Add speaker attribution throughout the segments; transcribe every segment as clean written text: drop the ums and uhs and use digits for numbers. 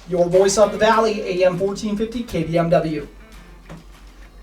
Speaker 1: Your voice of the valley, AM 1450 KBMW.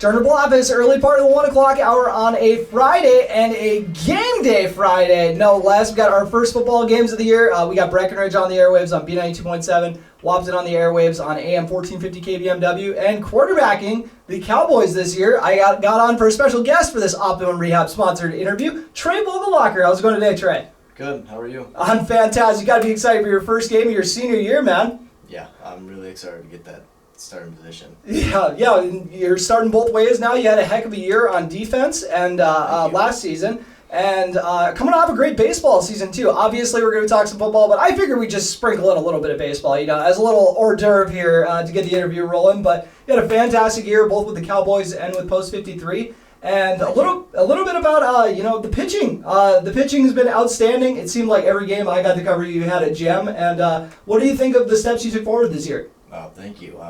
Speaker 1: Turner Bluff, early part of the 1 o'clock hour on a Friday, and a game day Friday, no less. We got our first football games of the year. We got Breckenridge on the airwaves on B92.7, Wapton on the airwaves on AM 1450 KBMW, and quarterbacking the Cowboys this year. I got on for a special guest for this Optimum Rehab sponsored interview, Trey Vogelbacher. How's it going today, Trey?
Speaker 2: Good. How are you?
Speaker 1: I'm fantastic. You got to be excited for your first game of your senior year, man.
Speaker 2: Yeah, I'm really excited to get that starting position.
Speaker 1: Yeah, you're starting both ways now. You had a heck of a year on defense and last season, and coming off a great baseball season too. Obviously, we're going to talk some football, but I figured we'd just sprinkle in a little bit of baseball, as a little hors d'oeuvre here to get the interview rolling. But you had a fantastic year, both with the Cowboys and with Post 53. And a little bit about the pitching. The pitching has been outstanding. It seemed like every game I got to cover, you had a gem. And what do you think of the steps you took forward this year?
Speaker 2: Oh, thank you.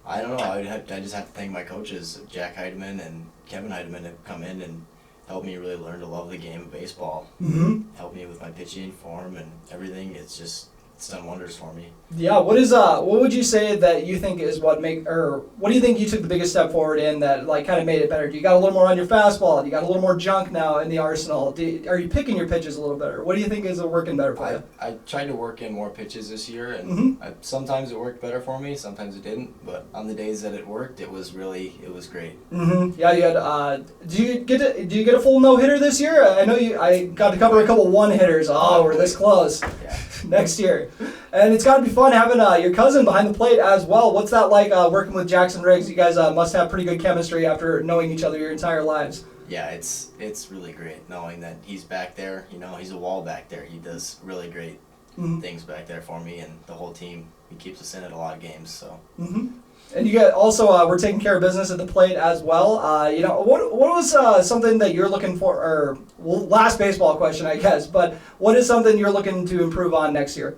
Speaker 2: I don't know. I just have to thank my coaches, Jack Heidemann and Kevin Heidemann, have come in and helped me really learn to love the game of baseball.
Speaker 1: Mm-hmm.
Speaker 2: Helped me with my pitching form and everything. It's done wonders for me.
Speaker 1: Yeah. What would you say that you think is what do you think you took the biggest step forward in that kind of made it better? Do you got a little more on your fastball? Do you got a little more junk now in the arsenal? Are you picking your pitches a little better? What do you think is working better for you?
Speaker 2: I tried to work in more pitches this year, and sometimes it worked better for me, sometimes it didn't. But on the days that it worked, it was great.
Speaker 1: Mm-hmm. Yeah, you had. Do you get a full no-hitter this year? I know I got to cover a couple one-hitters. Oh, we're this close.
Speaker 2: Yeah.
Speaker 1: Next year. And it's got to be fun having your cousin behind the plate as well. What's that like working with Jackson Riggs? You guys must have pretty good chemistry after knowing each other your entire lives.
Speaker 2: Yeah, it's really great knowing that he's back there. He's a wall back there. He does really great things back there for me and the whole team. He keeps us in at a lot of games. So.
Speaker 1: Mm-hmm. And you got also we're taking care of business at the plate as well. What was something that you're looking for? Or last baseball question, I guess. But what is something you're looking to improve on next year?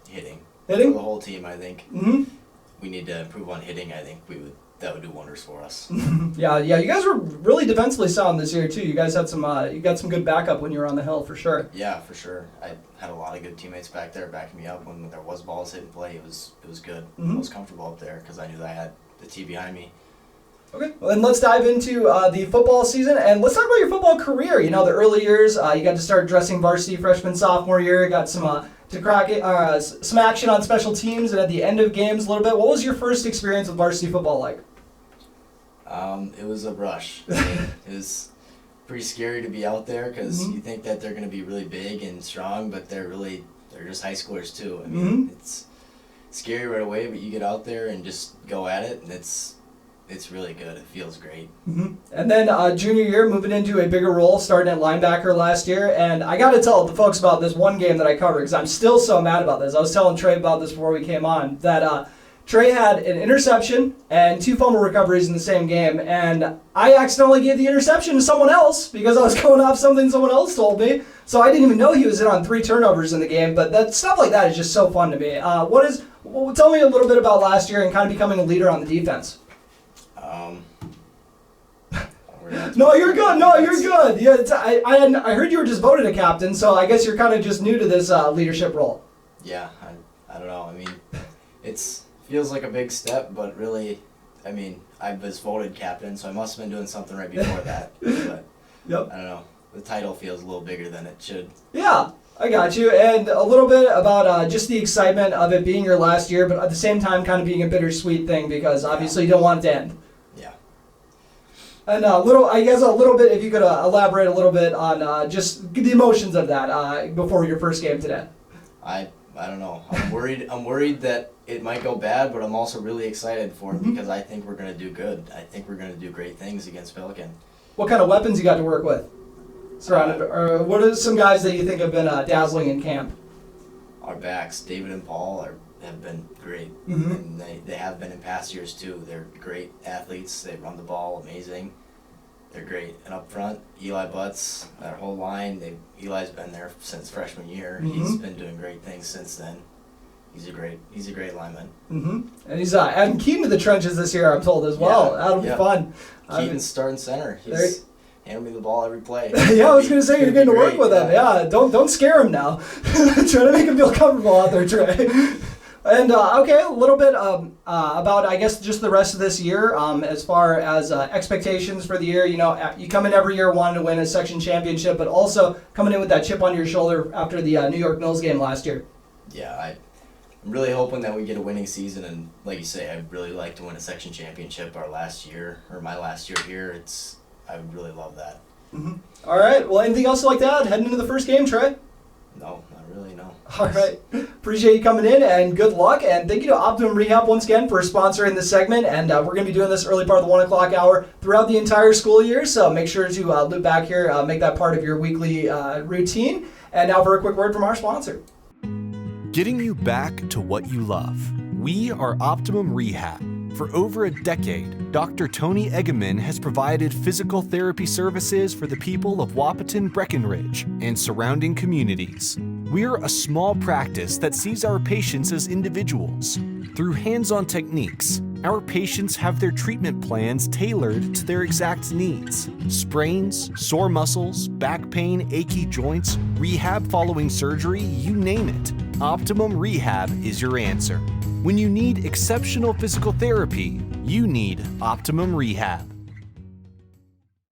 Speaker 2: Hitting.
Speaker 1: For
Speaker 2: the whole team, I think.
Speaker 1: Mm-hmm.
Speaker 2: We need to improve on hitting. I think that would do wonders for us.
Speaker 1: Yeah. You guys were really defensively sound this year too. You guys had you got some good backup when you were on the hill for sure.
Speaker 2: Yeah, for sure. I had a lot of good teammates back there backing me up when there was balls hit in play. It was good.
Speaker 1: Mm-hmm.
Speaker 2: I was comfortable up there because I knew that I had the tee behind me.
Speaker 1: Okay, well, then let's dive into the football season, and let's talk about your football career. The early years, you got to start dressing varsity freshman, sophomore year, got some to crack it, some action on special teams, and at the end of games a little bit. What was your first experience with varsity football like?
Speaker 2: It was a rush. It was pretty scary to be out there because you think that they're going to be really big and strong, but they're just high schoolers too. I mean, it's scary right away, but you get out there and just go at it, and it's really good. It feels great. Mm-hmm.
Speaker 1: And then junior year, moving into a bigger role, starting at linebacker last year. And I got to tell the folks about this one game that I covered because I'm still so mad about this. I was telling Trey about this before we came on, that Trey had an interception and 2 fumble recoveries in the same game. And I accidentally gave the interception to someone else because I was going off something someone else told me. So I didn't even know he was in on 3 turnovers in the game. But stuff like that is just so fun to me. Tell me a little bit about last year and kind of becoming a leader on the defense. No, you're good. Yeah, I heard you were just voted a captain, so I guess you're kind of just new to this leadership role.
Speaker 2: Yeah, I don't know. I mean, it feels like a big step, but really, I mean, I was voted captain, so I must have been doing something right before that. But
Speaker 1: yep.
Speaker 2: I don't know. The title feels a little bigger than it should.
Speaker 1: Yeah, I got you. And a little bit about just the excitement of it being your last year, but at the same time kind of being a bittersweet thing because obviously you don't want it to end. And a little bit, if you could elaborate a little bit on just the emotions of that before your first game today.
Speaker 2: I don't know. I'm worried that it might go bad, but I'm also really excited for it because I think we're going to do good. I think we're going to do great things against Pelican.
Speaker 1: What kind of weapons you got to work with? What are some guys that you think have been dazzling in camp?
Speaker 2: Our backs, David and Paul, have been great.
Speaker 1: Mm-hmm.
Speaker 2: And they have been in past years too. They're great athletes. They run the ball amazing. They're great. And up front, Eli Butts, our whole line, Eli's been there since freshman year.
Speaker 1: Mm-hmm.
Speaker 2: He's been doing great things since then. He's a great lineman.
Speaker 1: Mm-hmm. And he's adding Keaton to the trenches this year, I'm told, as well.
Speaker 2: Yeah,
Speaker 1: That'll be fun.
Speaker 2: Keaton's starting center. He's handing me the ball every play.
Speaker 1: Yeah, I was going to say, you're getting to work with him. Yeah, don't scare him now. Try to make him feel comfortable out there, Trey. And okay, a little bit about, I guess, just the rest of this year. As far as expectations for the year, you know, you come in every year wanting to win a section championship, but also coming in with that chip on your shoulder after the New York Mills game last year.
Speaker 2: Yeah, I'm really hoping that we get a winning season, and like you say, I'd really like to win a section championship my last year here. I would really love that.
Speaker 1: Mm-hmm. All right. Well, anything else like that heading into the first game, Trey?
Speaker 2: No, not really, no.
Speaker 1: All right. Appreciate you coming in, and good luck. And thank you to Optimum Rehab once again for sponsoring this segment. And we're going to be doing this early part of the 1 o'clock hour throughout the entire school year. So make sure to loop back here, make that part of your weekly routine. And now for a quick word from our sponsor.
Speaker 3: Getting you back to what you love. We are Optimum Rehab. For over a decade, Dr. Tony Eggeman has provided physical therapy services for the people of Wahpeton, Breckenridge, and surrounding communities. We're a small practice that sees our patients as individuals. Through hands-on techniques, our patients have their treatment plans tailored to their exact needs. Sprains, sore muscles, back pain, achy joints, rehab following surgery, you name it. Optimum Rehab is your answer. When you need exceptional physical therapy, you need Optimum Rehab.